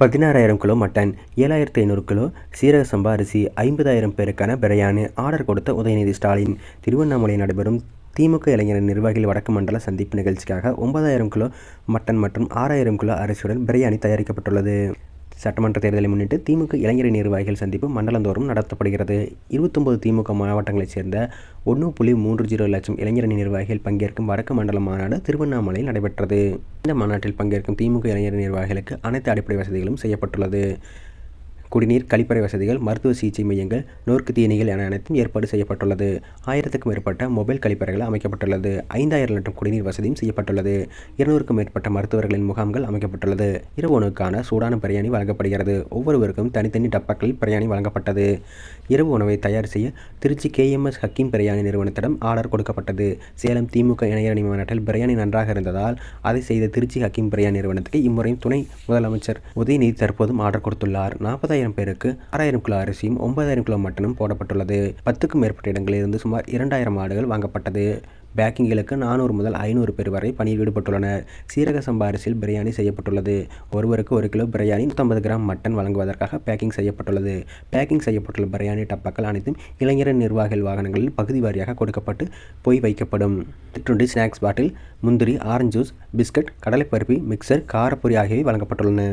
16,000 kilo mutton, 7,500 kilo சீரக சம்பா அரிசி, 50,000 பேருக்கான பிரியாணி ஆர்டர் கொடுத்த உதயநிதி ஸ்டாலின். திருவண்ணாமலையில் நடைபெறும் திமுக இளைஞர் நிர்வாகிகள் வடக்கு மண்டல சந்திப்பு நிகழ்ச்சிக்காக 9,000 கிலோ மட்டன் மற்றும் 6,000 கிலோ அரிசியுடன் பிரியாணி தயாரிக்கப்பட்டுள்ளது. சட்டமன்ற தேர்தலை முன்னிட்டு திமுக இளைஞர் நிர்வாகிகள் சந்திப்பு மண்டலந்தோறும் நடத்தப்படுகிறது. 29 திமுக மாவட்டங்களைச் சேர்ந்த 1.30 லட்சம் இளைஞர் நிர்வாகிகள் பங்கேற்கும் வடக்கு மண்டல மாநாடு திருவண்ணாமலையில் நடைபெற்றது. இந்த மாநாட்டில் பங்கேற்கும் திமுக இளைஞர் நிர்வாகிகளுக்கு அனைத்து அடிப்படை வசதிகளும் செய்யப்பட்டுள்ளது. குடிநீர், கழிப்பறை வசதிகள், மருத்துவ சிகிச்சை மையங்கள், நொறுக்கு தீனிகள் என அனைத்தும் ஏற்பாடு செய்யப்பட்டுள்ளது. 1000க்கும் மேற்பட்ட மொபைல் கழிப்பறைகள் அமைக்கப்பட்டுள்ளது. 5,000 லிட்டர் குடிநீர் வசதியும் செய்யப்பட்டுள்ளது. 200க்கும் மேற்பட்ட மருத்துவர்களின் முகாம்கள் அமைக்கப்பட்டுள்ளது. இரவு உணவுக்கான சூடான பிரியாணி வழங்கப்படுகிறது. ஒவ்வொருவருக்கும் தனித்தனி டப்பாக்களில் பிரியாணி வழங்கப்பட்டது. இரவு உணவை தயார் செய்ய திருச்சி KMS ஹக்கீம் பிரியாணி நிறுவனத்திடம் ஆர்டர் கொடுக்கப்பட்டது. சேலம் திமுக இளைஞரணி மாநாட்டில் பிரியாணி நன்றாக இருந்ததால் அதை செய்த திருச்சி ஹக்கீம் பிரியாணி நிறுவனத்துக்கு இம்முறையும் துணை முதலமைச்சர் உதயநிதி தற்போதும் ஆர்டர் கொடுத்துள்ளார். 40,000 பேருக்கு 6,000 கிலோ அரிசியும் 9,000 கிலோ மட்டனும் போடப்பட்டுள்ளது. 10க்கும் மேற்பட்ட இடங்களில் இருந்து சுமார் 2,000 ஆடுகள் வாங்கப்பட்டது. பேக்கிங்களுக்கு 400 முதல் 500 பேர் வரை பணியில் ஈடுபட்டுள்ளனர். சீரக சம்பா அரிசியில் பிரியாணி செய்யப்பட்டுள்ளது. ஒருவருக்கு 1 கிலோ பிரியாணி, 150 கிராம் மட்டன் வழங்குவதற்காக பேக்கிங் செய்யப்பட்டுள்ளது. பேக்கிங் செய்யப்பட்டுள்ள பிரியாணி டப்பாக்கள் அனைத்தும் இளைஞர் நிர்வாகிகள் வாகனங்களில் பகுதி வாரியாக கொடுக்கப்பட்டு போய் வைக்கப்படும். சிற்றுண்டி, ஸ்நாக்ஸ் பாட்டில், முந்திரி, ஆரஞ்சு ஜூஸ், பிஸ்கட், கடலைப்பருப்பி, மிக்சர், காரப்பொரி ஆகியவை வழங்கப்பட்டுள்ளன.